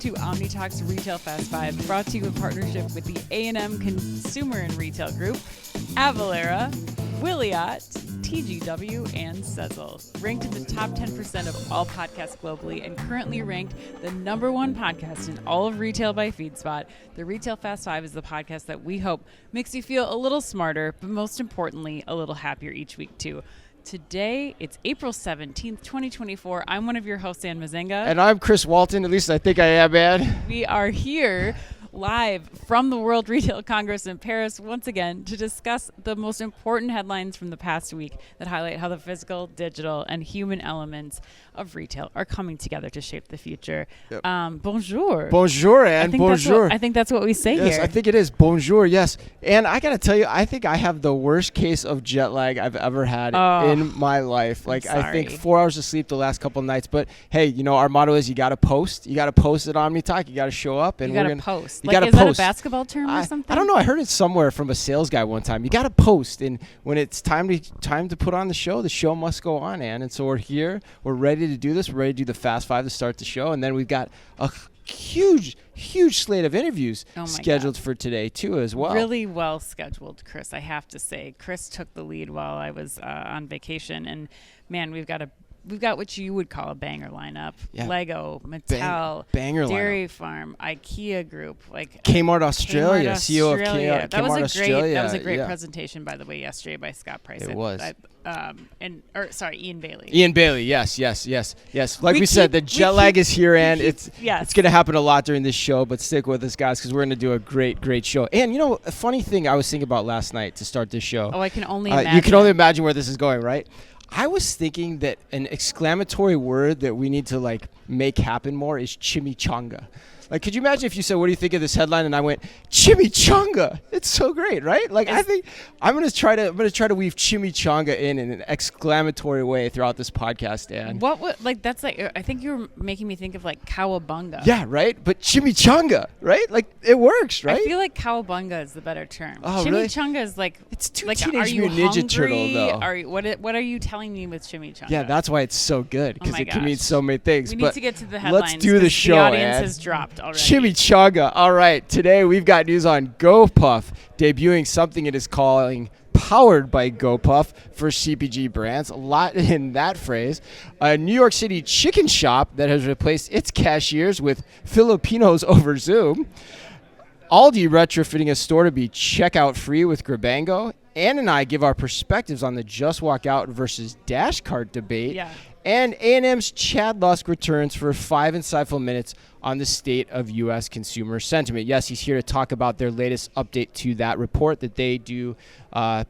to Omni Talks Retail Fast 5, brought to you in partnership with the A&M Consumer and Retail Group, Avalara, Williot, TGW, and Sezzle. Ranked in the top 10% of all podcasts globally and currently ranked the #1 podcast in all of retail by FeedSpot, the Retail Fast 5 is the podcast that we hope makes you feel a little smarter, but most importantly, a little happier each week too. Today, it's April 17th, 2024. I'm one of your hosts, Ann Mazenga. And I'm Chris Walton. At least I think I am, Ann. We are here live from the World Retail Congress in Paris once again to discuss the most important headlines from the past week that highlight how the physical, digital, and human elements of retail are coming together to shape the future. Yep. Bonjour. Bonjour, Ann. Bonjour. I think that's what we say yes, here. I think it is. Bonjour, yes. And I got to tell you, I think I have the worst case of jet lag I've ever had in my life. Like, I think 4 hours of sleep the last couple of nights. But, hey, you know, our motto is you got to post. You got to post at Omni Talk. You got to show up. And you got to post. You got to post. Is that a basketball term or something? I don't know. I heard it somewhere from a sales guy one time. You got to post. And when it's time to put on the show must go on, Ann. And so we're here. We're ready to do this. We're ready to do the Fast Five to start the show. And then we've got a huge slate of interviews scheduled for today, too, as well. Really well scheduled, Chris, I have to say. Chris took the lead while I was on vacation. And, man, we've got what you would call a banger lineup. Yeah. Lego, Mattel, banger Dairy lineup. Farm, IKEA Group, like Kmart Australia, CEO of Kmart Australia. That was a great presentation, by the way, yesterday by Scott Price. It was. Ian Bailey. Ian Bailey, yes. Like we said, the jet lag is here, and it's going to happen a lot during this show, but stick with us, guys, because we're going to do a great show. And, you know, a funny thing I was thinking about last night to start this show. Oh, I can only imagine. You can only imagine where this is going, right? I was thinking that an exclamatory word that we need to, like, make happen more is chimichanga. Like, could you imagine if you said, what do you think of this headline? And I went, chimichanga. It's so great, right? Like, I think I'm going to try to weave chimichanga in an exclamatory way throughout this podcast, Dan. I think you were making me think of, like, cowabunga. Yeah, right? But chimichanga, right? Like, it works, right? I feel like cowabunga is the better term. Oh, chimichanga really? Is like, it's too like, Teenage Mutant Ninja Turtle, though. What are you telling me with chimichanga? Yeah, that's why it's so good, because it can mean so many things. We need to get to the headlines. Let's do the show, the audience has dropped already. Chimichanga. All right. Today we've got news on Gopuff debuting something it is calling powered by Gopuff for CPG brands. A lot in that phrase. A New York City chicken shop that has replaced its cashiers with Filipinos over Zoom. Aldi retrofitting a store to be checkout free with Grabango. Ann and I give our perspectives on the Just Walk Out versus Dash Cart debate. Yeah. And A&M's Chad Lusk returns for 5 insightful minutes on the state of U.S. consumer sentiment. Yes, he's here to talk about their latest update to that report that they do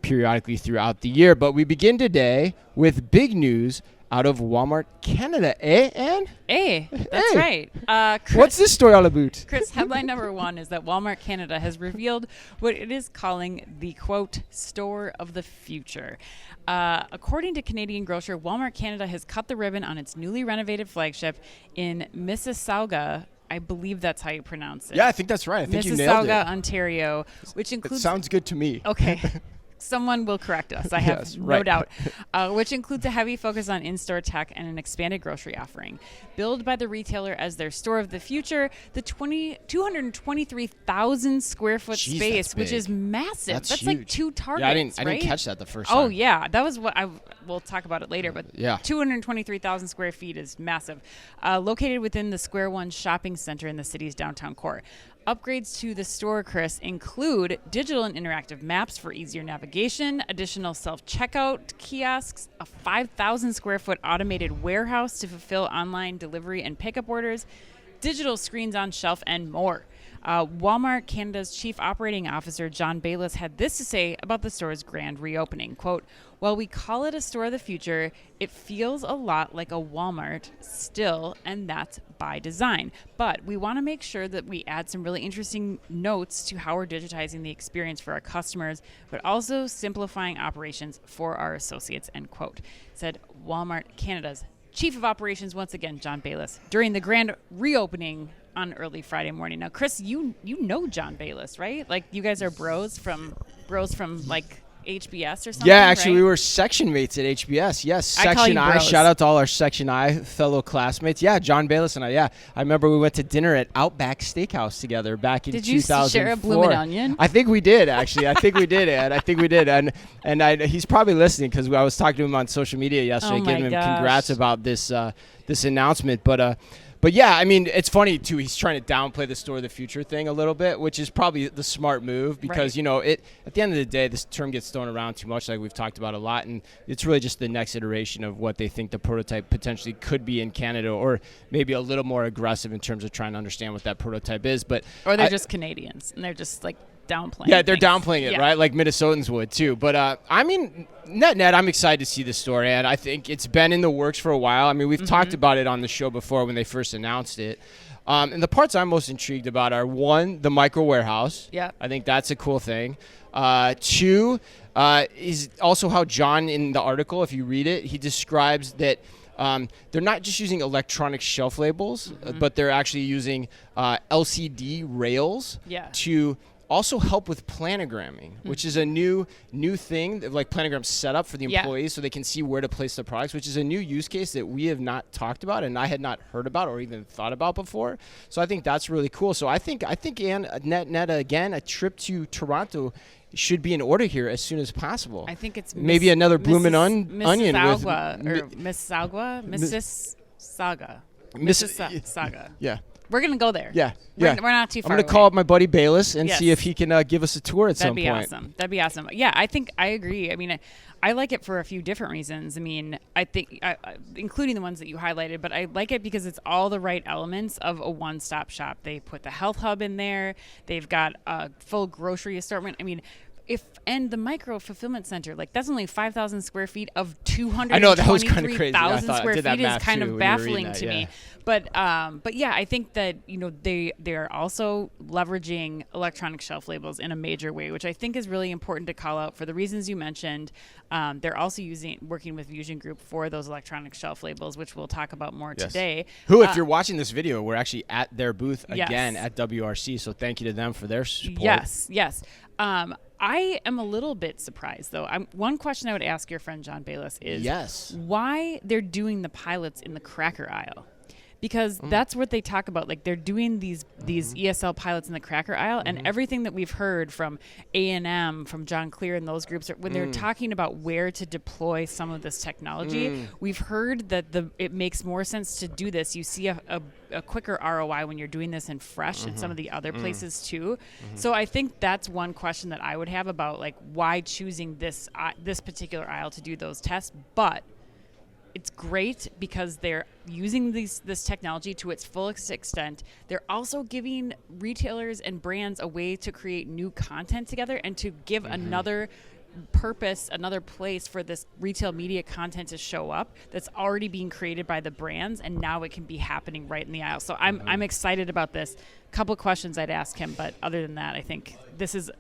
periodically throughout the year. But we begin today with big news out of Walmart Canada. Ann? That's right. Chris, what's this story all about? Chris, headline number 1 is that Walmart Canada has revealed what it is calling the, quote, store of the future. According to Canadian Grocer, Walmart Canada has cut the ribbon on its newly renovated flagship in Mississauga. I believe that's how you pronounce it. Yeah, I think that's right. I think you nailed it. Mississauga, Ontario, which includes... It sounds good to me. Okay. Someone will correct us. I have no doubt. Which includes a heavy focus on in-store tech and an expanded grocery offering. Billed by the retailer as their store of the future, the 223,000 square foot space, which is massive. That's like 2 Targets. Yeah, I didn't catch that the first time. Oh, yeah. That was what we'll talk about it later, but yeah. 223,000 square feet is massive. Located within the Square One shopping center in the city's downtown core. Upgrades to the store, Chris, include digital and interactive maps for easier navigation, additional self-checkout kiosks, a 5,000 square foot automated warehouse to fulfill online delivery and pickup orders, digital screens on shelf, and more. Walmart Canada's Chief Operating Officer, John Bayless, had this to say about the store's grand reopening. Quote, "While we call it a store of the future, it feels a lot like a Walmart still, and that's by design. But we want to make sure that we add some really interesting notes to how we're digitizing the experience for our customers, but also simplifying operations for our associates," end quote, said Walmart Canada's Chief of Operations, once again, John Bayless, during the grand reopening on early Friday morning. Now, Chris, you know John Bayless, right? Like, you guys are bros from like HBS or something? Yeah, actually, right? we were section mates at HBS. Yes, I call Section you I. bros. Shout out to all our Section I fellow classmates. Yeah, John Bayless and I. Yeah, I remember we went to dinner at Outback Steakhouse together back in Did you 2004. share a bloomin' onion? I think we did, actually. I think we did, Ed. I think we did. And he's probably listening because I was talking to him on social media yesterday, Oh my giving him gosh. congrats about this announcement. But yeah, I mean, it's funny too. He's trying to downplay the store of the future thing a little bit, which is probably the smart move because Right. at the end of the day, this term gets thrown around too much, like we've talked about a lot, and it's really just the next iteration of what they think the prototype potentially could be in Canada, or maybe a little more aggressive in terms of trying to understand what that prototype is. But Or they're just Canadians and they're just like downplaying. yeah, they're things. downplaying it, Yeah. right? Like Minnesotans would too. But I mean, net, I'm excited to see this store, and I think it's been in the works for a while. I mean, we've talked about it on the show before when they first announced it. And the parts I'm most intrigued about are, one, the micro warehouse. Yeah. I think that's a cool thing. Two, is also how John, in the article, if you read it, he describes that they're not just using electronic shelf labels, but they're actually using LCD rails Yeah. to also help with planogramming, which is a new thing, like planogram setup for the Yeah. employees so they can see where to place the products, which is a new use case that we have not talked about and I had not heard about or even thought about before. So I think that's really cool. So I think and net again, a trip to Toronto should be in order here as soon as possible. I think it's maybe another bloomin' onion with Mrs. Saga. Mrs. Saga. Yeah. We're gonna go there. Yeah. We're Yeah. not too I'm far. going to away. call up my buddy Bayless and see Yes. if he can give us a tour at some That'd be point. awesome. That'd be awesome. Yeah, I think I agree. I mean, I like it for a few different reasons. I mean, I think, including the ones that you highlighted, but I like it because it's all the right elements of a one-stop shop. They put the health hub in there. They've got a full grocery assortment. I mean, and the micro fulfillment center, like that's only 5,000 square feet of I know, that was kinda crazy. I 223,000 thought- I square did that feet is math kind too of when you were reading baffling that, to yeah. me. But yeah, I think that they're also leveraging electronic shelf labels in a major way, which I think is really important to call out for the reasons you mentioned. They're also working with Fusion Group for those electronic shelf labels, which we'll talk about more Yes. today. Who, if you're watching this video, we're actually at their booth Yes. again at WRC, so thank you to them for their support. Yes. I am a little bit surprised, though. One question I would ask your friend John Bayless is why they're doing the pilots in the cracker aisle. Because that's what they talk about. Like they're doing these ESL pilots in the cracker aisle, and everything that we've heard from A&M, from John Clear and those groups, when they're talking about where to deploy some of this technology, we've heard that it makes more sense to do this. You see a quicker ROI when you're doing this in fresh and some of the other places too. So I think that's one question that I would have about like why choosing this particular aisle to do those tests, but it's great because they're using this technology to its fullest extent. They're also giving retailers and brands a way to create new content together and to give another purpose, another place for this retail media content to show up that's already being created by the brands, and now it can be happening right in the aisle. So I'm excited about this. Couple questions I'd ask him, but other than that, I think this is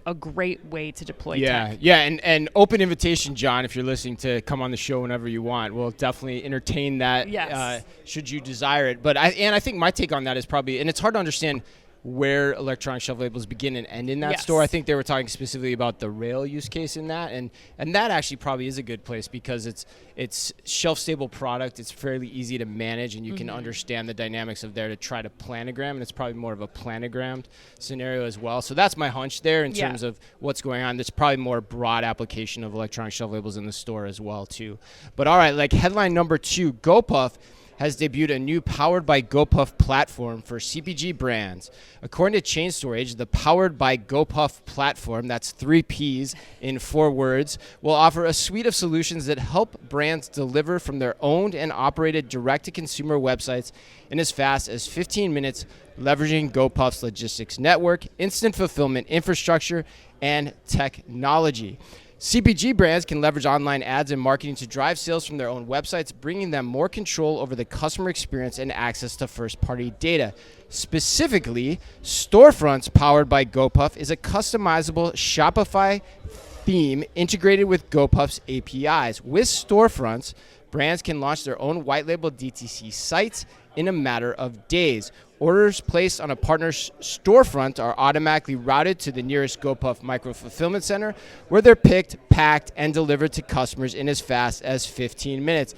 a great way to deploy tech. Yeah, and open invitation, John, if you're listening, to come on the show whenever you want. We'll definitely entertain that. Yes. Should you desire it. But I think my take on that is probably, and it's hard to understand where electronic shelf labels begin and end in that Yes. store. I think they were talking specifically about the rail use case in that, and that actually probably is a good place because it's shelf stable product. It's fairly easy to manage, and you can understand the dynamics of there to try to planogram, and it's probably more of a planogrammed scenario as well. So that's my hunch there in terms of what's going on. There's probably more broad application of electronic shelf labels in the store as well too. But all right, like headline number 2, Gopuff has debuted a new Powered by Gopuff platform for CPG brands. According to Chain Storage, the Powered by Gopuff platform, that's 3 Ps in 4 words, will offer a suite of solutions that help brands deliver from their owned and operated direct-to-consumer websites in as fast as 15 minutes, leveraging Gopuff's logistics network, instant fulfillment infrastructure, and technology. CPG brands can leverage online ads and marketing to drive sales from their own websites, bringing them more control over the customer experience and access to first-party data. Specifically, Storefronts Powered by Gopuff is a customizable Shopify theme integrated with Gopuff's APIs. With Storefronts brands can launch their own white label DTC sites in a matter of days. Orders placed on a partner's storefront are automatically routed to the nearest Gopuff micro-fulfillment center, where they're picked, packed, and delivered to customers in as fast as 15 minutes.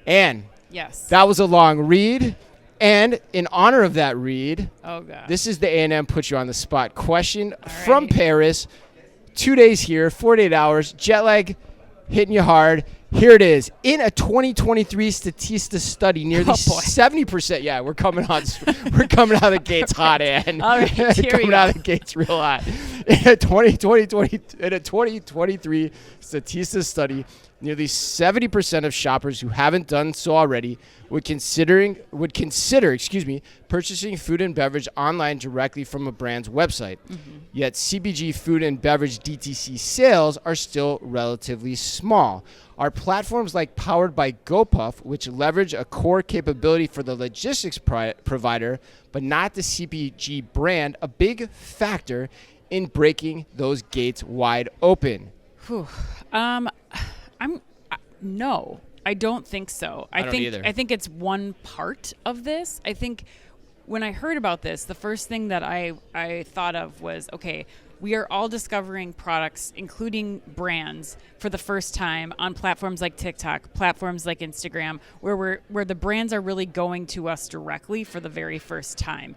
And Yes. that was a long read. And in honor of that read, Oh, God. this is the A&M Put You on the Spot question from Paris. 2 days here, 48 hours, jet lag hitting you hard. Here it is. In a 2023 Statista study, nearly 70%. Yeah, we're coming out of the gates hot, Ann. All right, here we coming go. out of the gates real hot. In a 2023 Statista study, nearly 70% of shoppers who haven't done so already would consider purchasing food and beverage online directly from a brand's website. Yet CPG food and beverage DTC sales are still relatively small. Are platforms like Powered by Gopuff, which leverage a core capability for the logistics provider, but not the CPG brand, a big factor in breaking those gates wide open? No, I don't think so. I don't either. I think it's one part of this. I think when I heard about this, the first thing that I thought of was, okay, we are all discovering products, including brands, for the first time on platforms like TikTok, platforms like Instagram, where the brands are really going to us directly for the very first time.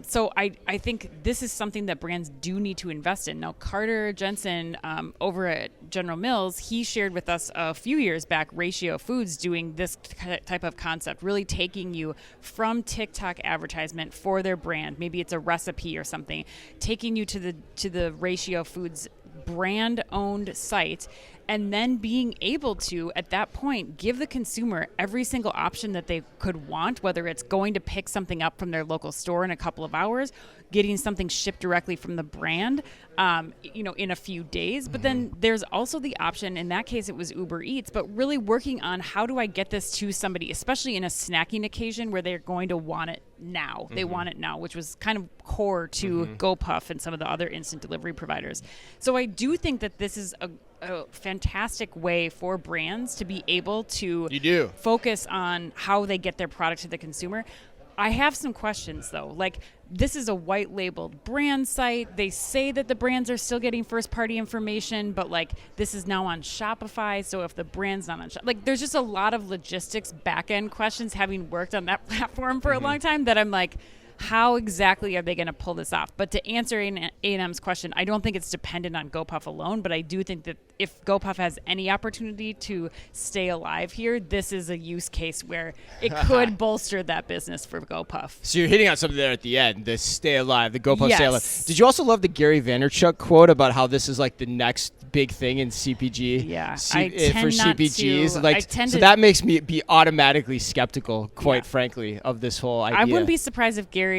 So I think this is something that brands do need to invest in. Now, Carter Jensen over at General Mills, he shared with us a few years back Ratio Foods doing this type of concept, really taking you from TikTok advertisement for their brand. Maybe it's a recipe or something, taking you to the Ratio Foods brand-owned site, and then being able to, at that point, give the consumer every single option that they could want, whether it's going to pick something up from their local store in a couple of hours, getting something shipped directly from the brand, in a few days. But then there's also the option, in that case it was Uber Eats, but really working on how do I get this to somebody, especially in a snacking occasion where they're going to want it now. They want it now, which was kind of core to Gopuff and some of the other instant delivery providers. So I do think that this is a fantastic way for brands to be able to focus on how they get their product to the consumer. I have some questions, though. Like, this is a white labeled brand site. They say that the brands are still getting first party information, but like this is now on Shopify. So if the brand's not on there's just a lot of logistics back end questions, having worked on that platform for a long time, that I'm like, how exactly are they going to pull this off? But to answer A&M's question, I don't think it's dependent on Gopuff alone, but I do think that if Gopuff has any opportunity to stay alive here, this is a use case where it could bolster that business for Gopuff. So you're hitting on something there at the end, the stay alive, the Gopuff Yes. stay alive. Did you also love the Gary Vaynerchuk quote about how this is like the next big thing in CPG? Yeah, I tend for not CPGs. to, Like, so that makes me be automatically skeptical, quite frankly, of this whole idea. I wouldn't be surprised if Gary's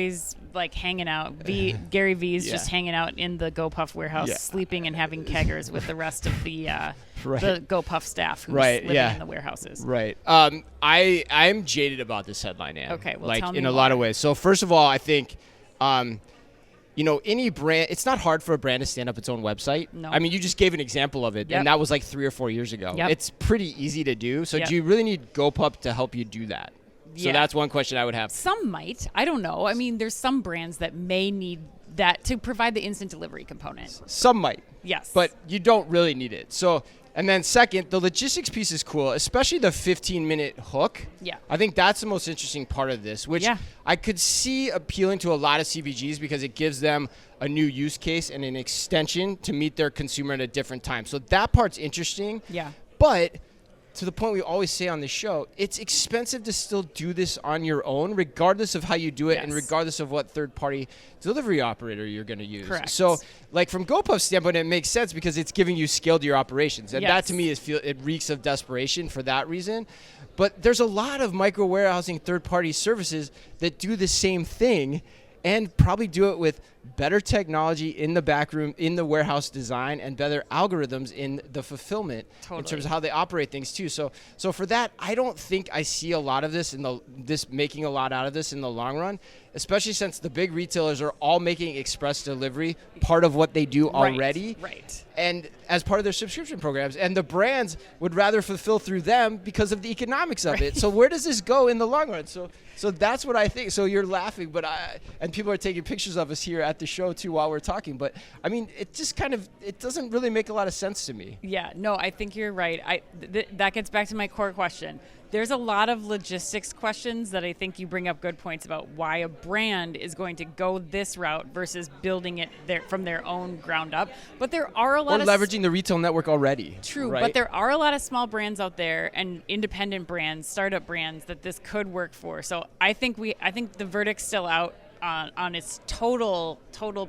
like hanging out. Gary V's just hanging out in the Gopuff warehouse, sleeping and having keggers with the rest of the the Gopuff staff who's living in the warehouses. Right. I'm jaded about this headline, Ann. Okay, well, like tell me in a why. lot of ways. So first of all, I think, any brand, it's not hard for a brand to stand up its own website. No. I mean, you just gave an example of it, and that was like 3 or 4 years ago. Yep. It's pretty easy to do. So Yep. do you really need Gopuff to help you do that? So that's one question I would have. Some might. I don't know. I mean, there's some brands that may need that to provide the instant delivery component. Some might. Yes. But you don't really need it. So, and then second, the logistics piece is cool, especially the 15-minute hook. Yeah. I think that's the most interesting part of this, which I could see appealing to a lot of CPGs because it gives them a new use case and an extension to meet their consumer at a different time. So that part's interesting. Yeah. But to the point we always say on the show, it's expensive to still do this on your own, regardless of how you do it and regardless of what third-party delivery operator you're going to use. Correct. So, like, from Gopuff's standpoint, it makes sense because it's giving you scale to your operations. And that, to me, it reeks of desperation for that reason. But there's a lot of micro-warehousing third-party services that do the same thing and probably do it with better technology in the back room, in the warehouse design, and better algorithms in the fulfillment in terms of how they operate things too. So for that, I don't think I see a lot of this making a lot out of this in the long run, especially since the big retailers are all making express delivery part of what they do already. Right. And as part of their subscription programs, and the brands would rather fulfill through them because of the economics of it. So where does this go in the long run? So that's what I think. So you're laughing, but and people are taking pictures of us here at the show too while we're talking. But I mean, it just it doesn't really make a lot of sense to me. Yeah, no, I think you're right. That gets back to my core question. There's a lot of logistics questions that I think you bring up good points about why a brand is going to go this route versus building it from their own ground up. But there are a lot of leveraging the retail network already. True, right? But there are a lot of small brands out there and independent brands, startup brands that this could work for. So I think the verdict's still out on its total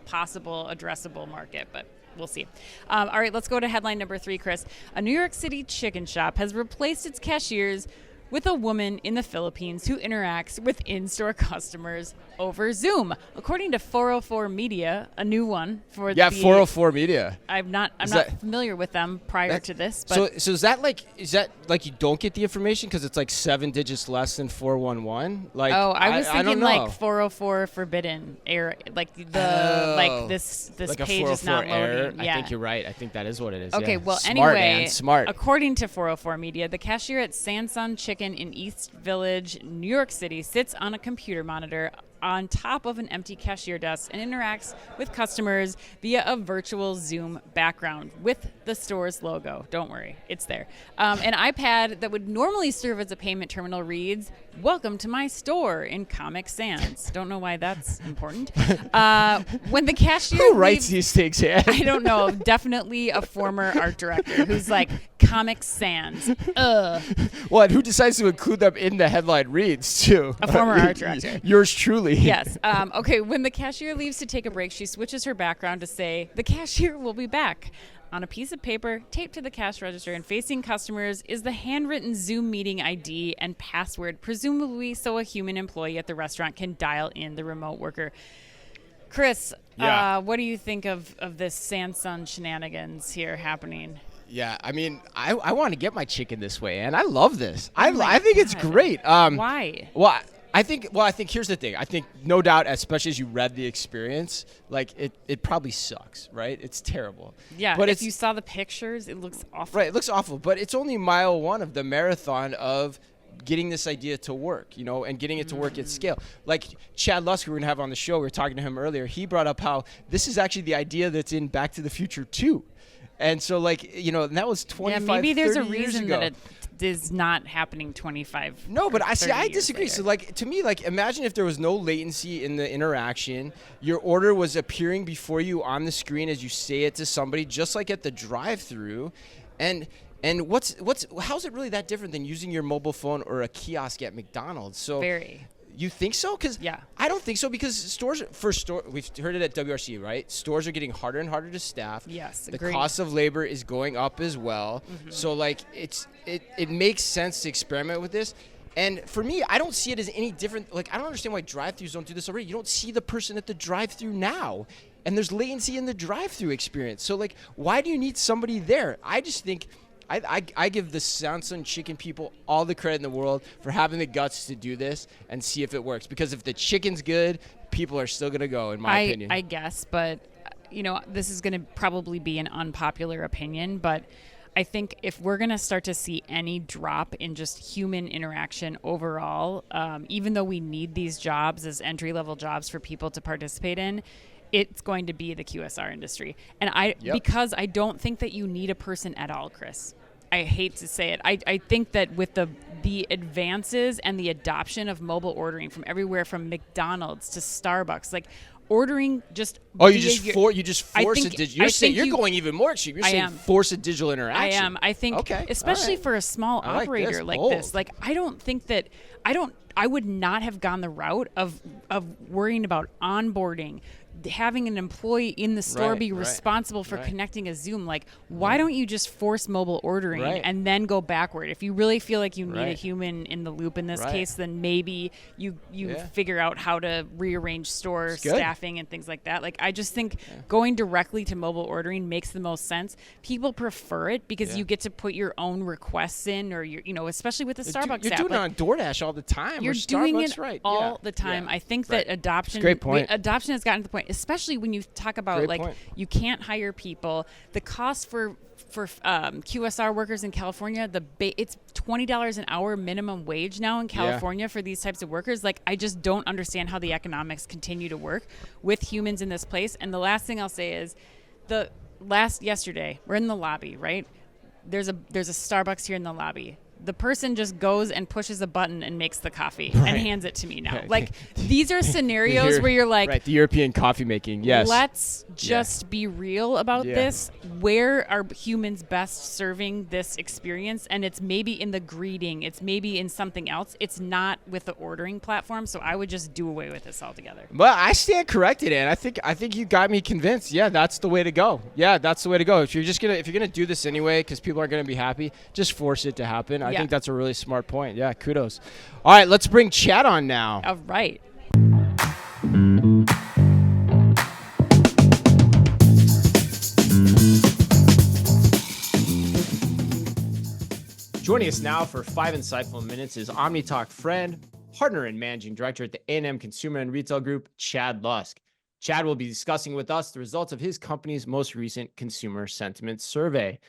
possible addressable market, but we'll see. All right, let's go to headline number 3, Chris. A New York City chicken shop has replaced its cashiers with a woman in the Philippines who interacts with in-store customers over Zoom. According to 404 Media, a new one for 404 Media. I'm not familiar with them prior to this. But so is that like you don't get the information because it's like 7 digits less than 411? Like I was thinking like 404 forbidden error, like this like page is not loading. I think you're right. I think that is what it is. Okay, well, smart, anyway, man. Smart. According to 404 Media, the cashier at Sanson Chicken in East Village, New York City, sits on a computer monitor on top of an empty cashier desk and interacts with customers via a virtual Zoom background with the store's logo. Don't worry, it's there. An iPad that would normally serve as a payment terminal reads, "Welcome to my store" in Comic Sans. Don't know why that's important. When the cashier Who writes these things here? I don't know. Definitely a former art director who's like, Comic Sans. What? Who decides to include them in the headline reads too? A former art director. Yours truly. Yes. Okay. When the cashier leaves to take a break, she switches her background to say, "The cashier will be back." On a piece of paper taped to the cash register and facing customers is the handwritten Zoom meeting ID and password, presumably so a human employee at the restaurant can dial in the remote worker. Chris, what do you think of this Sanson shenanigans here happening? Yeah, I mean, I want to get my chicken this way, and I love this. I think it's great. Why? Well, I think here's the thing. I think no doubt, especially as you read the experience, like it probably sucks, right? It's terrible. Yeah, but if you saw the pictures, it looks awful. Right, it looks awful, but it's only mile 1 of the marathon of getting this idea to work, and getting it to work at scale. Like Chad Lusk, who we're going to have on the show, we were talking to him earlier, he brought up how this is actually the idea that's in Back to the Future 2. And so, and that was 25, maybe there's 30 a years reason ago. that it is not happening 25. No, but I disagree. Later. So, to me, imagine if there was no latency in the interaction. Your order was appearing before you on the screen as you say it to somebody, just like at the drive-through. And how's it really that different than using your mobile phone or a kiosk at McDonald's? So Very. You think so? Because I don't think so, because we've heard it at WRC, right? Stores are getting harder and harder to staff. Yes, the agreed. cost of labor is going up as well. Mm-hmm. So it makes sense to experiment with this. And for me, I don't see it as any different. I don't understand why drive-thrus don't do this already. You don't see the person at the drive-thru now, and there's latency in the drive-thru experience. So why do you need somebody there? I just think. I give the Sanson Chicken people all the credit in the world for having the guts to do this and see if it works. Because if the chicken's good, people are still going to go, in my opinion. I guess, but, this is going to probably be an unpopular opinion, but I think if we're going to start to see any drop in just human interaction overall, even though we need these jobs as entry-level jobs for people to participate in, it's going to be the QSR industry. And because I don't think that you need a person at all, Chris. I hate to say it. I think that with the advances and the adoption of mobile ordering from everywhere from McDonald's to Starbucks, ordering just you just force a digital. You're going even more extreme. You're saying force a digital interaction. I am. I think especially for a small operator like this. I don't think that I would not have gone the route of worrying about onboarding, having an employee in the store Right, be right, responsible for right. connecting a Zoom. Like, why don't you just force mobile ordering Right. and then go backward? If you really feel like you need a Right. human in the loop in this Right. case, then maybe you Yeah. figure out how to rearrange store It's good. staffing and things like that. Like, I just think going directly to mobile ordering makes the most sense. People prefer it because Yeah. you get to put your own requests in, or especially with the Starbucks You're app. doing Like, it on DoorDash all the time. you're or doing Starbucks, it right. all Yeah. the time. Yeah. I think Right. that adoption, Great point. adoption has gotten to the point, especially when you talk about Great like point. you can't hire people. The cost for QSR workers in California, it's $20 an hour minimum wage now in California for these types of workers. Like, I just don't understand how the economics continue to work with humans in this place. And the last thing I'll say is, yesterday we're in the lobby, right? There's a Starbucks here in the lobby. The person just goes and pushes a button and makes the coffee and hands it to me now. Right. Like, these are scenarios where you're like, right, the European coffee making. Yes. let's just be real about this. Where are humans best serving this experience? And it's maybe in the greeting. It's maybe in something else. It's not with the ordering platform. So I would just do away with this altogether. Well, I stand corrected, and I think you got me convinced. Yeah, that's the way to go. Yeah, that's the way to go. If you're gonna do this anyway, because people are gonna be happy, just force it to happen. I think that's a really smart point. Yeah, kudos. All right, let's bring Chad on now. All right. Joining us now for 5 insightful minutes is Omni Talk friend, partner, and managing director at the A&M Consumer and Retail Group, Chad Lusk. Chad will be discussing with us the results of his company's most recent consumer sentiment survey.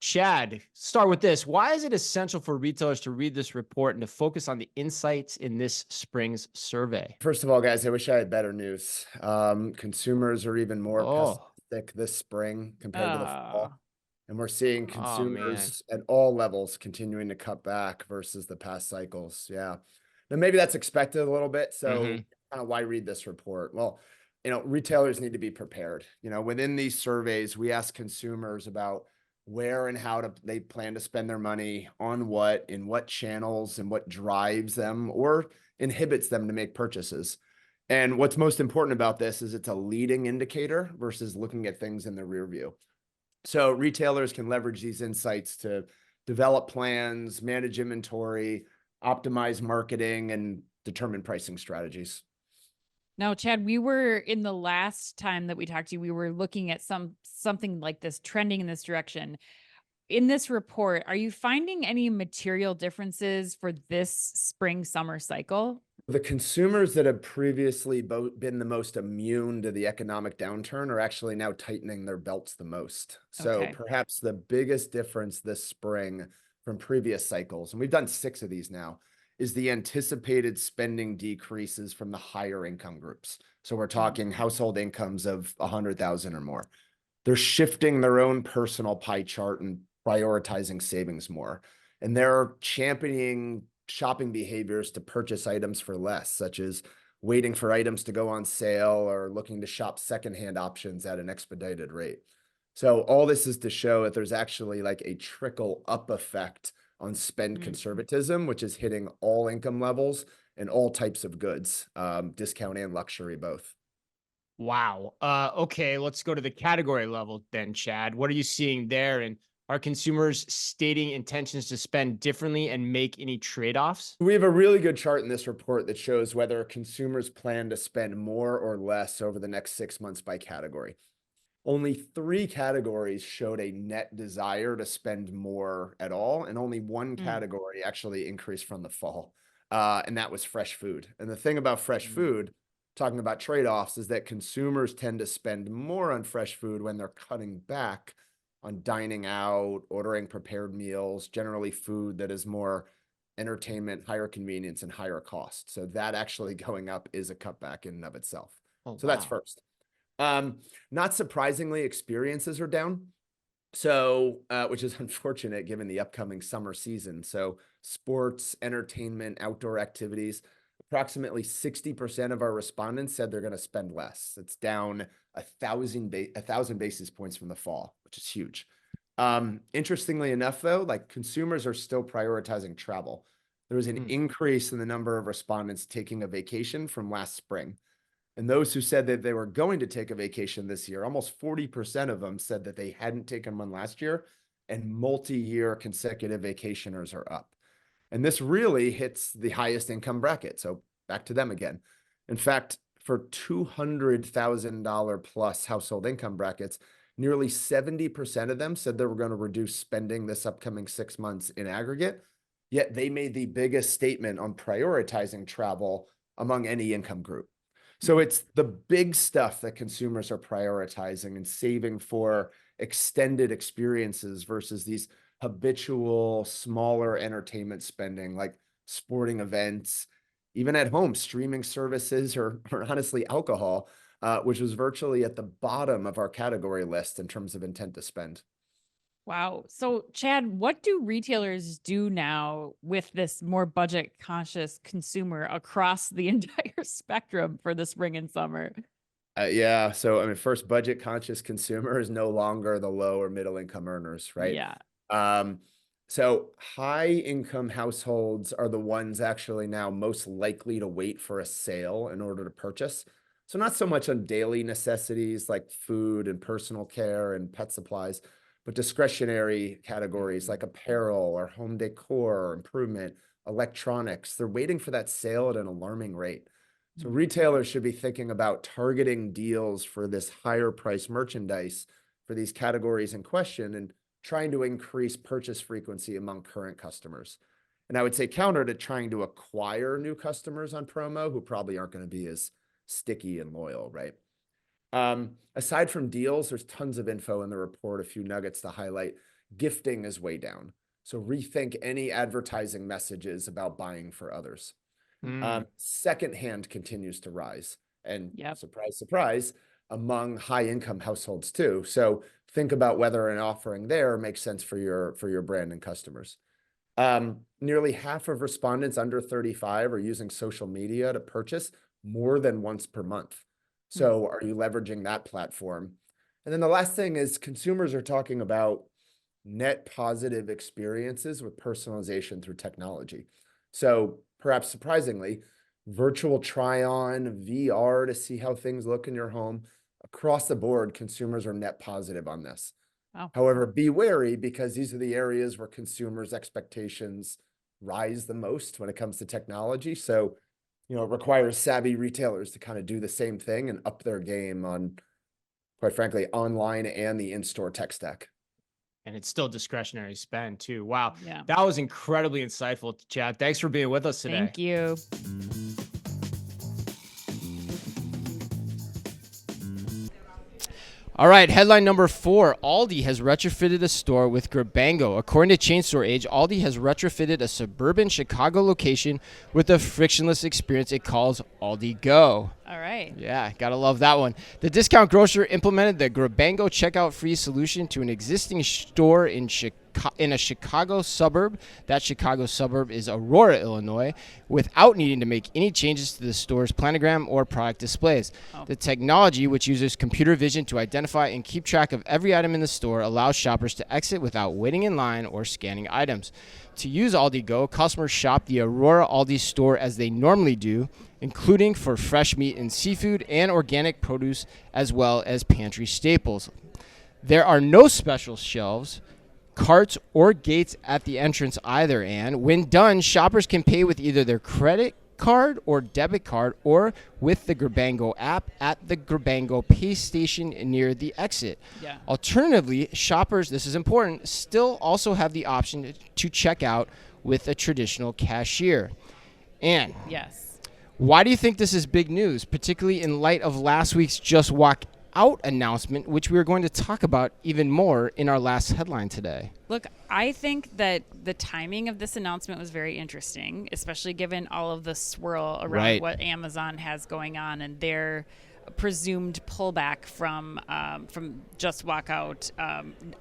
Chad, start with this. Why is it essential for retailers to read this report and to focus on the insights in this spring's survey? First of all, guys, I wish I had better news. Consumers are even more pessimistic this spring compared to the fall. And we're seeing consumers at all levels continuing to cut back versus the past cycles. Yeah. Now, maybe that's expected a little bit. So kind of why read this report? Well, retailers need to be prepared. Within these surveys, we ask consumers about where and how they plan to spend their money, on what, in what channels, and what drives them or inhibits them to make purchases. And what's most important about this is it's a leading indicator versus looking at things in the rear view. So retailers can leverage these insights to develop plans, manage inventory, optimize marketing, and determine pricing strategies. Now, Chad, we were in the last time that we talked to you, we were looking at something like this trending in this direction. In this report, are you finding any material differences for this spring summer cycle? The consumers that have previously been the most immune to the economic downturn are actually now tightening their belts the most. So perhaps the biggest difference this spring from previous cycles, and we've done 6 of these now, is the anticipated spending decreases from the higher income groups. So we're talking household incomes of 100,000 or more. They're shifting their own personal pie chart and prioritizing savings more. And they're championing shopping behaviors to purchase items for less, such as waiting for items to go on sale or looking to shop secondhand options at an expedited rate. So all this is to show that there's actually like a trickle up effect on spend conservatism, which is hitting all income levels and all types of goods, discount and luxury both. Wow. Okay, let's go to the category level then, Chad. What are you seeing there? And are consumers stating intentions to spend differently and make any trade-offs? We have a really good chart in this report that shows whether consumers plan to spend more or less over the next 6 months by category. Only 3 categories showed a net desire to spend more at all, and only 1 category actually increased from the fall, and that was fresh food. And the thing about fresh food, talking about trade-offs, is that consumers tend to spend more on fresh food when they're cutting back on dining out, ordering prepared meals, generally food that is more entertainment, higher convenience, and higher cost. So that actually going up is a cutback in and of itself. So that's first. Not surprisingly, experiences are down. So, which is unfortunate given the upcoming summer season. So sports, entertainment, outdoor activities, approximately 60% of our respondents said they're going to spend less. It's down 1,000 basis points from the fall, which is huge. Interestingly enough, though, like consumers are still prioritizing travel. There was an increase in the number of respondents taking a vacation from last spring. And those who said that they were going to take a vacation this year, almost 40% of them said that they hadn't taken one last year, and multi-year consecutive vacationers are up. And this really hits the highest income bracket. So back to them again. In fact, for $200,000 plus household income brackets, nearly 70% of them said they were going to reduce spending this upcoming 6 months in aggregate. Yet they made the biggest statement on prioritizing travel among any income group. So it's the big stuff that consumers are prioritizing and saving for extended experiences versus these habitual, smaller entertainment spending like sporting events, even at home, streaming services, or honestly, alcohol, which was virtually at the bottom of our category list in terms of intent to spend. Wow. So, Chad, what do retailers do now with this more budget conscious consumer across the entire spectrum for the spring and summer? Yeah. So, I mean, first, budget conscious consumer is no longer the low or middle income earners, right? Yeah. Um, so high income households are the ones actually now most likely to wait for a sale in order to purchase. So not so much on daily necessities like food and personal care and pet supplies, but discretionary categories like apparel or home decor or improvement, electronics. They're waiting for that sale at an alarming rate. So retailers should be thinking about targeting deals for this higher price merchandise for these categories in question and trying to increase purchase frequency among current customers. And I would say counter to trying to acquire new customers on promo who probably aren't going to be as sticky and loyal, right? Aside from deals, there's tons of info in the report, a few nuggets to highlight. Gifting is way down. So rethink any advertising messages about buying for others. Secondhand continues to rise. And surprise, surprise, among high income households too. So think about whether an offering there makes sense for your brand and customers. Nearly half of respondents under 35 are using social media to purchase more than once per month. So are you leveraging that platform? And then the last thing is consumers are talking about net positive experiences with personalization through technology. So perhaps surprisingly, virtual try-on, VR to see how things look in your home. Across the board, consumers are net positive on this. Wow. However, be wary because these are the areas where consumers' expectations rise the most when it comes to technology. So, it requires savvy retailers to kind of do the same thing and up their game on, quite frankly, online and the in-store tech stack. And it's still discretionary spend too. Wow. Yeah. That was incredibly insightful, Chad. Thanks for being with us today. Thank you. All right, headline number 4. Aldi has retrofitted a store with Grabango. According to Chain Store Age, Aldi has retrofitted a suburban Chicago location with a frictionless experience it calls Aldigo. All right. Yeah, gotta love that one. The discount grocer implemented the Grabango checkout-free solution to an existing store in a Chicago suburb. That Chicago suburb is Aurora, Illinois, without needing to make any changes to the store's planogram or product displays. The technology, which uses computer vision to identify and keep track of every item in the store, allows shoppers to exit without waiting in line or scanning items. To use Aldigo, customers shop the Aurora Aldi store as they normally do, including for fresh meat and seafood and organic produce, as well as pantry staples. There are no special shelves, carts, or gates at the entrance either, and when done, shoppers can pay with either their credit card or debit card or with the Grabango app at the Grabango pay station near the exit. Yeah. Alternatively, shoppers, this is important, still also have the option to check out with a traditional cashier. And Yes. why do you think this is big news, particularly in light of last week's Just Walk Out announcement, which we are going to talk about even more in our last headline today? Look, I think that the timing of this announcement was very interesting, especially given all of the swirl around what Amazon has going on and their presumed pullback from Just Walk Out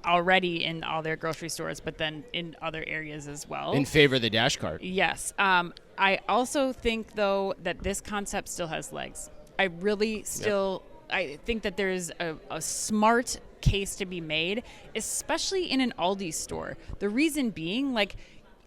already in all their grocery stores, but then in other areas as well. In favor of the Dash Cart. Yes. I also think, though, that this concept still has legs. I really still... I think that there's a smart case to be made, especially in an Aldi store. The reason being,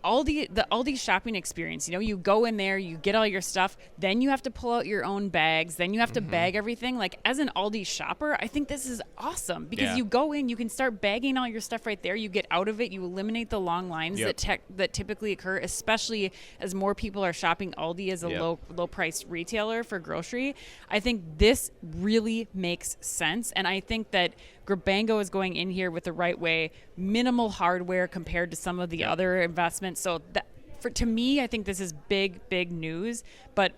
the Aldi shopping experience, you go in there, you get all your stuff, then you have to pull out your own bags, then you have to bag everything. Like, as an Aldi shopper, I think this is awesome because you go in, you can start bagging all your stuff right there. You get out of it, you eliminate the long lines that typically occur, especially as more people are shopping Aldi as a low price retailer for grocery. I think this really makes sense, and I think that Grabango is going in here with the right way, minimal hardware compared to some of the other investments. So to me, I think this is big news. But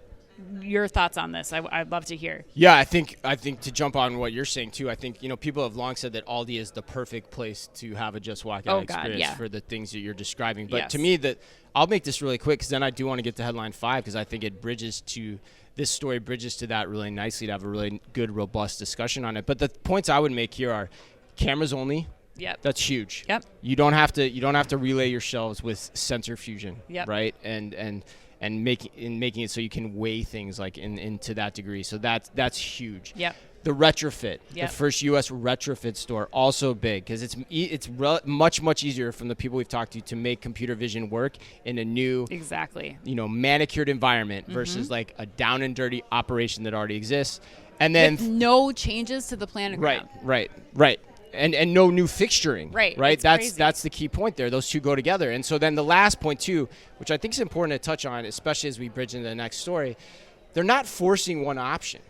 your thoughts on this, I'd love to hear. Yeah, I think to jump on what you're saying too, I think people have long said that Aldi is the perfect place to have a just walk out experience for the things that you're describing. But to me, I'll make this really quick because then I do want to get to headline 5 because I think this story bridges to that really nicely to have a really good, robust discussion on it. But the points I would make here are cameras only. Yep. That's huge. Yep. You don't have to relay your shelves with sensor fusion. Yep. Right. And making it so you can weigh things like into that degree. So that's huge. Yep. The retrofit, the Yep. first U.S. retrofit store, also big because it's much easier from the people we've talked to make computer vision work in a new manicured environment versus like a down and dirty operation that already exists, and then with no changes to the planogram. Right. And no new fixturing. Right. That's the key point there. Those two go together. And so then the last point too, which I think is important to touch on, especially as we bridge into the next story, they're not forcing one option.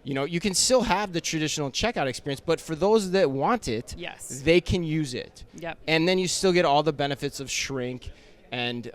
You can still have the traditional checkout experience, but for those that want it, they can use it. Yep. And then you still get all the benefits of shrink and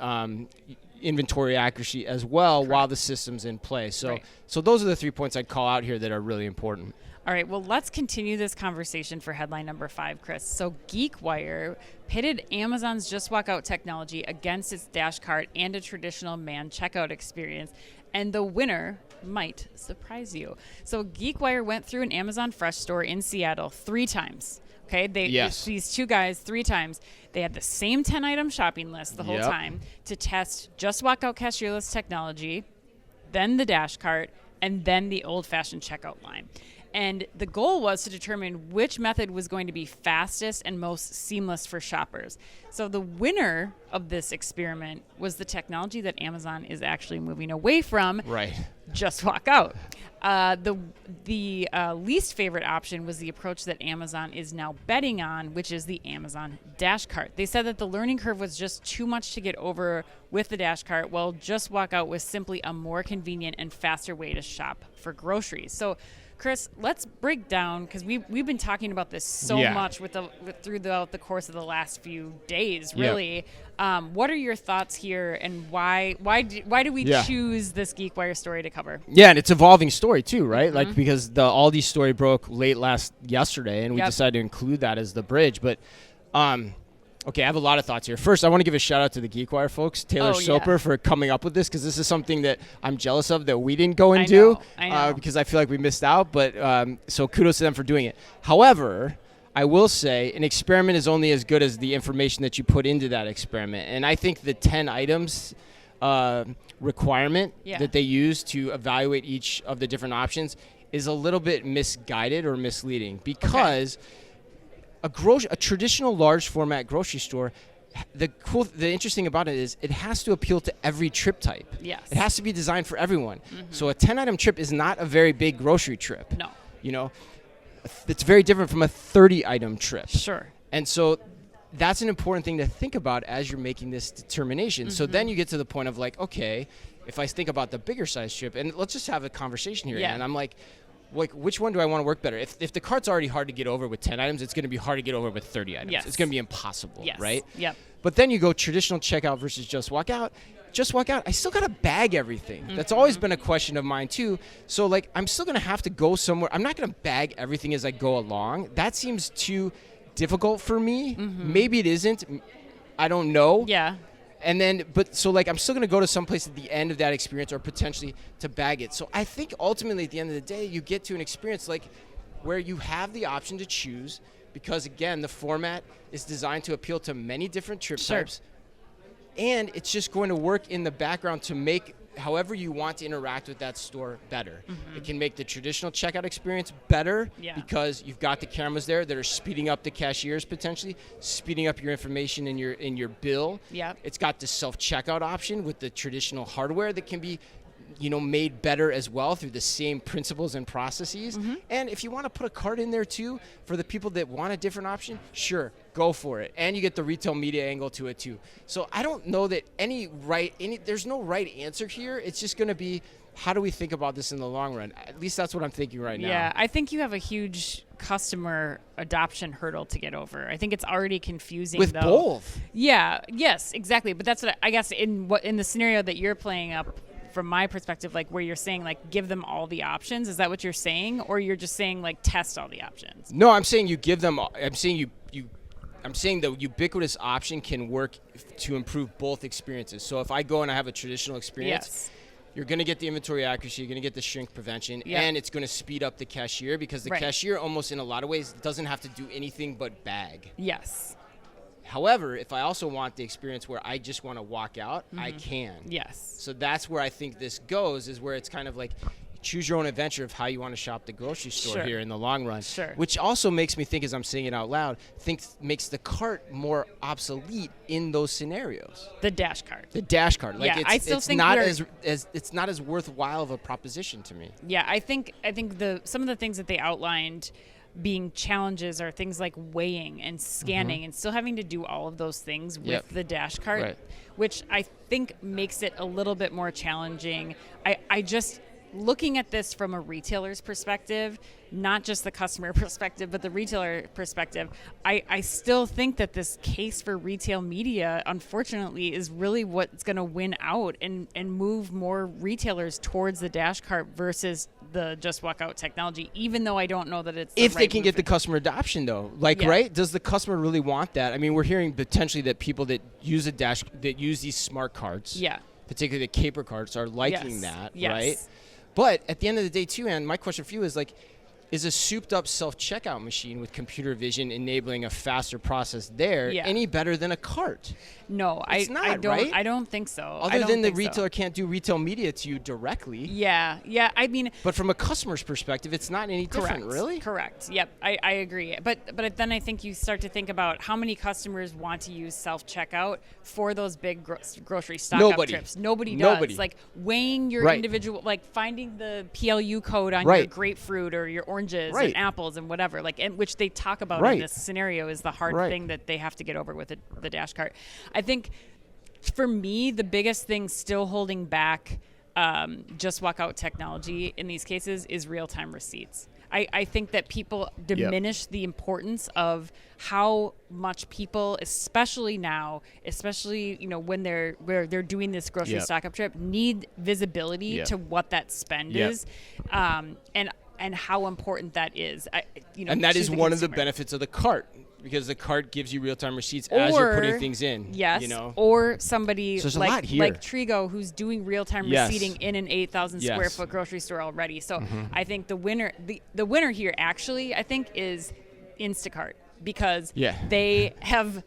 inventory accuracy as well while the system's in place. So those are the 3 points I'd call out here that are really important. All right, well, let's continue this conversation for headline number 5, Chris. So GeekWire pitted Amazon's Just Walk Out technology against its dash cart and a traditional manned checkout experience, and the winner might surprise you. So GeekWire went through an Amazon Fresh store in Seattle 3 times. Okay, these two guys 3 times. They had the same 10-item shopping list the whole time to test Just Walk Out cashierless technology, then the dash cart, and then the old-fashioned checkout line. And the goal was to determine which method was going to be fastest and most seamless for shoppers. So the winner of this experiment was the technology that Amazon is actually moving away from. Right. Just walk out. The least favorite option was the approach that Amazon is now betting on, which is the Amazon Dash Cart. They said that the learning curve was just too much to get over with the Dash Cart, while Just Walk Out was simply a more convenient and faster way to shop for groceries. So, Chris, let's break down, because we've been talking about this so much throughout the course of the last few days, really. What are your thoughts here, and why do we choose this GeekWire story to cover? Yeah, and it's an evolving story too, right? Like, because the Aldi story broke late yesterday, and we decided to include that as the bridge. But okay, I have a lot of thoughts here. First, I want to give a shout out to the GeekWire folks, Taylor Soper, for coming up with this, because this is something that I'm jealous of that we didn't go and do, because I feel like we missed out. But so kudos to them for doing it. However, I will say an experiment is only as good as the information that you put into that experiment. And I think the 10 items requirement that they use to evaluate each of the different options is a little bit misguided or misleading, because a traditional large format grocery store, the interesting about it is it has to appeal to every trip type. Yes. It has to be designed for everyone. So a 10-item trip is not a very big grocery trip. No. It's very different from a 30-item trip. Sure. And so that's an important thing to think about as you're making this determination. So then you get to the point of like, okay, if I think about the bigger size trip, and let's just have a conversation here. And I'm like, which one do I want to work better? If the cart's already hard to get over with 10 items, it's going to be hard to get over with 30 items. It's going to be impossible, right? Yep. But then you go traditional checkout versus just walk out. Just walk out, I still got to bag everything. That's always been a question of mine too. So like, I'm still going to have to go somewhere. I'm not going to bag everything as I go along. That seems too difficult for me. Maybe it isn't. I don't know. Yeah. And then, but so like, I'm still going to go to some place at the end of that experience or potentially to bag it. So I think ultimately at the end of the day, you get to an experience like where you have the option to choose, because again, the format is designed to appeal to many different trip types. And it's just going to work in the background to make however you want to interact with that store better. It can make the traditional checkout experience better because you've got the cameras there that are speeding up the cashiers potentially, speeding up your information in your bill. It's got the self-checkout option with the traditional hardware that can be made better as well through the same principles and processes. And if you want to put a cart in there too, for the people that want a different option, sure, go for it. And you get the retail media angle to it too. So I don't know that there's no right answer here. It's just going to be, how do we think about this in the long run? At least that's what I'm thinking right now. Yeah, I think you have a huge customer adoption hurdle to get over. I think it's already confusing with both. Yeah, yes, exactly. But that's what I guess in the scenario that you're playing up, from my perspective, like where you're saying like give them all the options, is that what you're saying, or you're just saying like test all the options? No, I'm saying you give them. I'm saying the ubiquitous option can work to improve both experiences. So if I go and I have a traditional experience, you're going to get the inventory accuracy, you're going to get the shrink prevention, and it's going to speed up the cashier because the cashier almost in a lot of ways doesn't have to do anything but bag. Yes. However, if I also want the experience where I just want to walk out, I can. Yes. So that's where I think this goes, is where it's kind of like choose your own adventure of how you want to shop the grocery store here in the long run. Sure. Which also makes me think, as I'm saying it out loud, makes the cart more obsolete in those scenarios. The dash cart. The dash cart. Like I still think it's not as worthwhile of a proposition to me. Yeah, I think some of the things that they outlined being challenges are things like weighing and scanning and still having to do all of those things with the dash cart, which I think makes it a little bit more challenging. I just, looking at this from a retailer's perspective, not just the customer perspective, but the retailer perspective, I still think that this case for retail media, unfortunately, is really what's going to win out and move more retailers towards the dash cart versus the just walk out technology, even though I don't know that it's if they can get the customer adoption though, right? Does the customer really want that? I mean, we're hearing potentially that people that use that use these smart carts, particularly the caper carts, are liking that, right? But at the end of the day too, Ann, my question for you is like, is a souped up self-checkout machine with computer vision enabling a faster process there any better than a cart? No, I don't think so. Other than the retailer can't do retail media to you directly. Yeah. I mean, but from a customer's perspective, it's not any different, really. Correct. Yep, I agree. But then I think you start to think about how many customers want to use self-checkout for those big grocery stock-up trips. Nobody does. Like weighing your individual, like finding the PLU code on your grapefruit or your oranges and apples and whatever, like, and which they talk about in this scenario is the hard thing that they have to get over with the dash cart. I think for me, the biggest thing still holding back just walk out technology in these cases is real-time receipts. I think that people diminish the importance of how much people, especially now, when they're doing this grocery stock-up trip, need visibility to what that spend is, and how important that is. And that is one of the benefits of the cart, because the cart gives you real-time receipts as you're putting things in. Yes. Or somebody like Trigo who's doing real-time receipting in an 8,000 square foot grocery store already. So I think the winner here actually, I think, is Instacart, because they have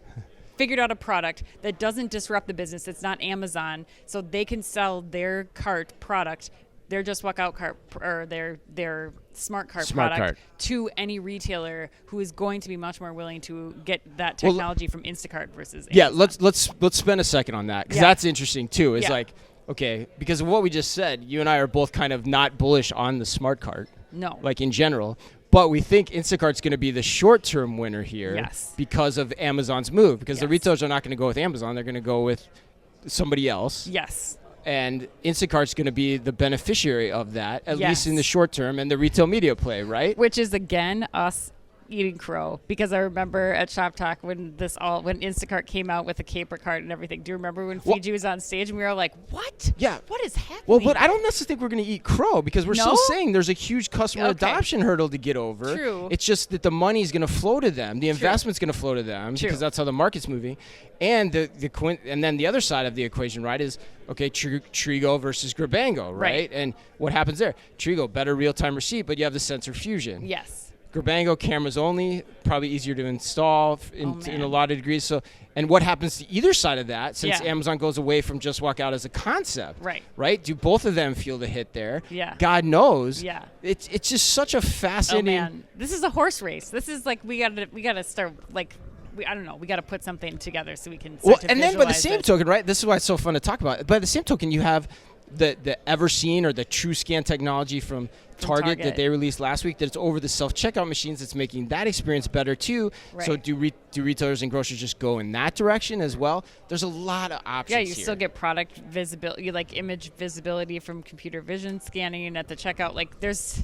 figured out a product that doesn't disrupt the business. It's not Amazon, so they can sell their cart product, their just walk out cart, or their smart cart product to any retailer who is going to be much more willing to get that technology from Instacart versus Amazon. Let's spend a second on that, because that's interesting too. It's like, okay, because of what we just said, you and I are both kind of not bullish on the smart cart. No. Like in general. But we think Instacart's going to be the short-term winner here because of Amazon's move, because the retailers are not going to go with Amazon. They're going to go with somebody else. Yes. And Instacart's going to be the beneficiary of that, at least in the short term, and the retail media play, right? Which is, again, us eating crow, because I remember at Shop Talk when Instacart came out with the caper cart and everything. Do you remember when Fiji was on stage and we were like, what? Yeah. What is happening? Well, but I don't necessarily think we're going to eat crow, because we're still saying there's a huge customer adoption hurdle to get over. True. It's just that the money's going to flow to them. The investment's going to flow to them, because that's how the market's moving. And and then the other side of the equation, right, is Trigo versus Grabango, right? And what happens there? Trigo, better real-time receipt, but you have the sensor fusion. Yes. Grabango cameras only, probably easier to install in a lot of degrees. So, and what happens to either side of that, since Amazon goes away from Just Walk Out as a concept, right? Do both of them feel the hit there? Yeah. God knows. Yeah. It's just such a fascinating. Oh man, this is a horse race. This is like we gotta start like. I don't know. We got to put something together so we can. And then by the same token, right? This is why it's so fun to talk about. By the same token, you have the Everseen or the TrueScan technology from Target that they released last week. That's over the self-checkout machines. That's making that experience better too. Right. So do retailers and grocers just go in that direction as well? There's a lot of options. Yeah, you still get product visibility, like image visibility from computer vision scanning at the checkout. Like there's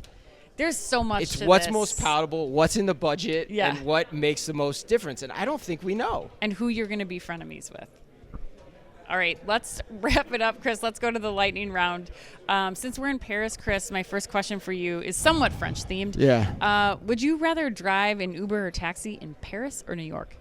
so much. It's what's most palatable, what's in the budget, and what makes the most difference. And I don't think we know. And who you're going to be frenemies with. All right, let's wrap it up, Chris. Let's go to the lightning round. Since we're in Paris, Chris, my first question for you is somewhat French-themed. Yeah. Would you rather drive an Uber or taxi in Paris or New York?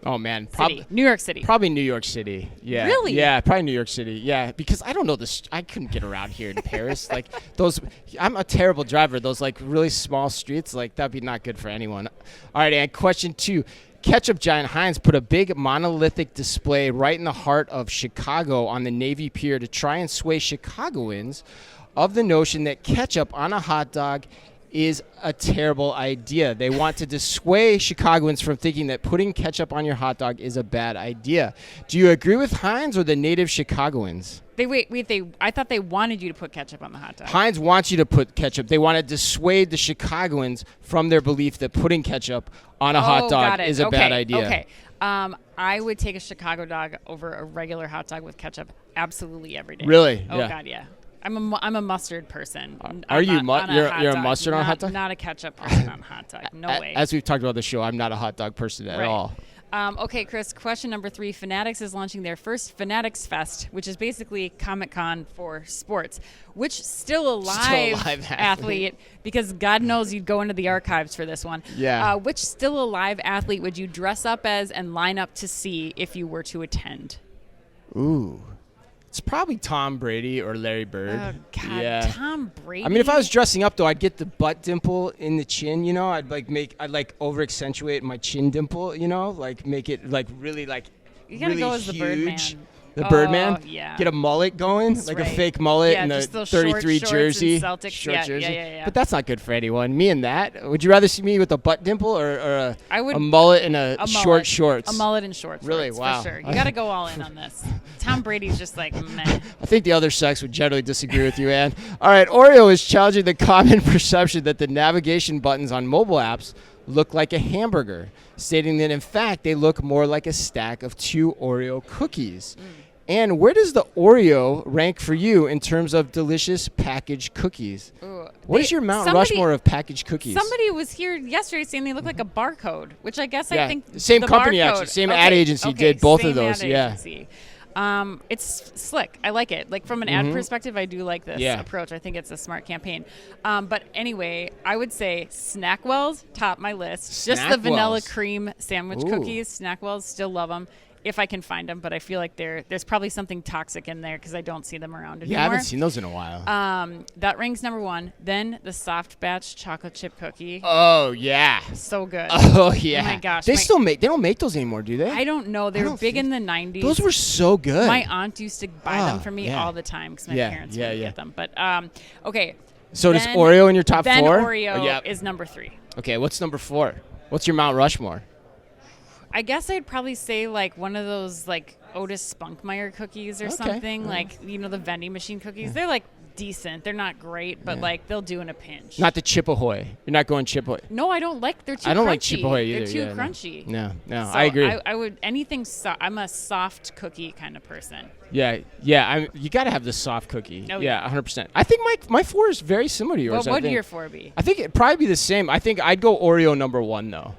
Oh, man. New York City. Probably New York City. Yeah. Really? Yeah, probably New York City. Yeah, because I don't know this. I couldn't get around here in Paris. Like those, I'm a terrible driver. Those like really small streets, like that'd be not good for anyone. All right, and question 2. Ketchup giant Heinz put a big monolithic display right in the heart of Chicago on the Navy Pier to try and sway Chicagoans of the notion that ketchup on a hot dog is a terrible idea. They want to dissuade Chicagoans from thinking that putting ketchup on your hot dog is a bad idea. Do you agree with Heinz or the native Chicagoans? I thought they wanted you to put ketchup on the hot dog. Heinz wants you to put ketchup. They want to dissuade the Chicagoans from their belief that putting ketchup on a hot dog is a bad idea. Okay. I would take a Chicago dog over a regular hot dog with ketchup absolutely every day. Really? Oh, God, yeah. I'm a mustard person. Are you? You're a mustard on a hot dog? Not a ketchup person on a hot dog. No way. As we've talked about the show, I'm not a hot dog person at all. Okay, Chris, question number 3. Fanatics is launching their first Fanatics Fest, which is basically Comic-Con for sports. Which still alive athlete, because God knows you'd go into the archives for this one. Yeah. Which still alive athlete would you dress up as and line up to see if you were to attend? Ooh. It's probably Tom Brady or Larry Bird. Oh, God, yeah. Tom Brady. I mean, if I was dressing up, though, I'd get the butt dimple in the chin, you know? I'd over accentuate my chin dimple, you know? Like make it like really like you gotta really go as huge. The Birdman. The Birdman? Yeah. Get a mullet going, That's like right. a fake mullet and a just those 33 shorts jersey. and Celtics. Jersey. Yeah. But that's not good for anyone. Me and that. Would you rather see me with a butt dimple or a mullet and a short shorts? A mullet and shorts. Really? Wow. For sure. You got to go all in on this. Tom Brady's just like, meh. I think the other sex would generally disagree with you, Ann. All right, Oreo is challenging the common perception that the navigation buttons on mobile apps look like a hamburger, stating that, in fact, they look more like a stack of 2 Oreo cookies. And where does the Oreo rank for you in terms of delicious packaged cookies? Ooh. What is your Mount Rushmore of packaged cookies? Somebody was here yesterday saying they look like a barcode, which I guess I think same the company barcode, actually, same ad agency did both of those. Agency. It's slick. I like it. Like from an ad perspective, I do like this approach. I think it's a smart campaign. But anyway, I would say Snackwell's top my list. Just the vanilla cream sandwich cookies. Snackwell's, still love them. If I can find them, but I feel like there's probably something toxic in there because I don't see them around anymore. Yeah, I haven't seen those in a while. That ranks number 1. Then the Softbatch chocolate chip cookie. Oh yeah, so good. Oh yeah. Oh my gosh. They don't make those anymore, do they? I don't know. They were big in the 90s. Those were so good. My aunt used to buy them for me all the time because my parents would get them. But okay. So does Oreo in your top 4? Then Oreo is number 3. Okay, what's number 4? What's your Mount Rushmore? I guess I'd probably say like one of those like Otis Spunkmeyer cookies or something. Like, you know, the vending machine cookies. They're like decent. They're not great, but like they'll do in a pinch. Not the Chip Ahoy. You're not going Chip Ahoy. No, I don't like. They're too. I don't crunchy. like Chip Ahoy either. They're too crunchy. No, so I agree. I would anything. I'm a soft cookie kind of person. Yeah. You got to have the soft cookie. Oh, yeah, 100%. I think my 4 is very similar to yours. What would your 4 be? I think it'd probably be the same. I think I'd go Oreo number 1 though.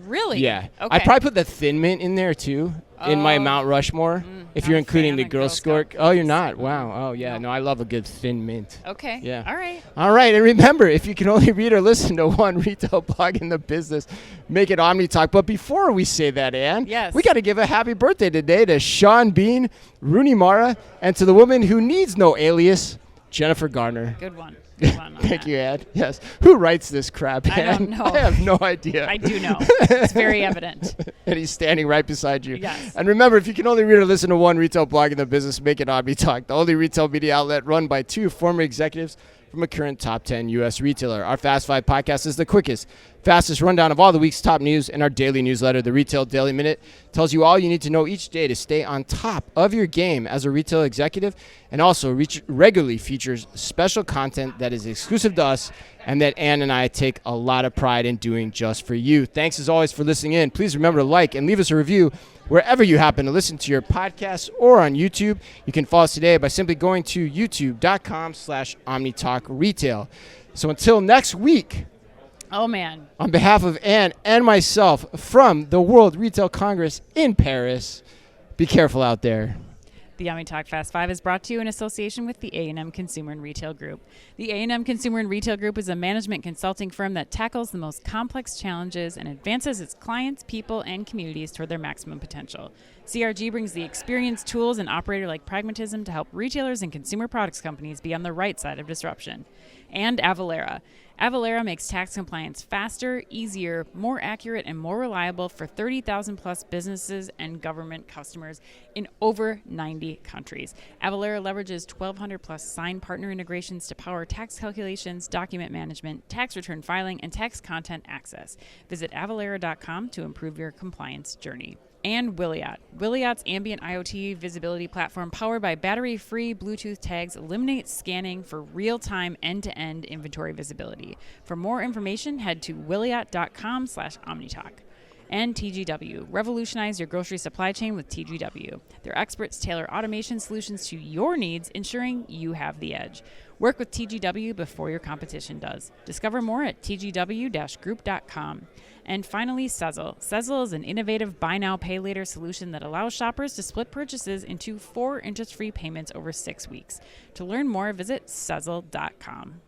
Really? Yeah. Okay. I'd probably put the Thin Mint in there too, in my Mount Rushmore. If you're including the Girl Scout. Oh, you're not? Wow. Oh, yeah. No, I love a good Thin Mint. Okay. Yeah. All right. And remember, if you can only read or listen to one retail blog in the business, make it Omni Talk. But before we say that, Ann, we got to give a happy birthday today to Sean Bean, Rooney Mara, and to the woman who needs no alias, Jennifer Garner. Good one. move on Thank that. you, Ann. Yes. Who writes this crap, I Ann? don't know. I have no idea. I do know. It's very evident. And he's standing right beside you. Yes. And remember, if you can only read or listen to one retail blog in the business, make it Omni Talk, the only retail media outlet run by two former executives from a current top 10 U.S. retailer. Our Fast Five podcast is the quickest, fastest rundown of all the week's top news, and our daily newsletter, the Retail Daily Minute, tells you all you need to know each day to stay on top of your game as a retail executive, and also regularly features special content that is exclusive to us and that Ann and I take a lot of pride in doing just for you. Thanks as always for listening in. Please remember to like and leave us a review wherever you happen to listen to your podcasts or on YouTube. You can follow us today by simply going to youtube.com/OmniTalkRetail. So until next week, Oh, man. on behalf of Ann and myself from the World Retail Congress in Paris, be careful out there. The Omni Talk Fast Five is brought to you in association with the A&M Consumer and Retail Group. The A&M Consumer and Retail Group is a management consulting firm that tackles the most complex challenges and advances its clients, people, and communities toward their maximum potential. CRG brings the experience, tools, and operator-like pragmatism to help retailers and consumer products companies be on the right side of disruption. And Avalara. Avalara makes tax compliance faster, easier, more accurate, and more reliable for 30,000 plus businesses and government customers in over 90 countries. Avalara leverages 1,200 plus signed partner integrations to power tax calculations, document management, tax return filing, and tax content access. Visit avalara.com to improve your compliance journey. And Williot. Williot's ambient IoT visibility platform powered by battery-free Bluetooth tags eliminates scanning for real-time end-to-end inventory visibility. For more information, head to williot.com/OmniTalk. And TGW. Revolutionize your grocery supply chain with TGW. Their experts tailor automation solutions to your needs, ensuring you have the edge. Work with TGW before your competition does. Discover more at tgw-group.com. And finally, Sezzle. Sezzle is an innovative buy now, pay later solution that allows shoppers to split purchases into 4 interest-free payments over 6 weeks. To learn more, visit Sezzle.com.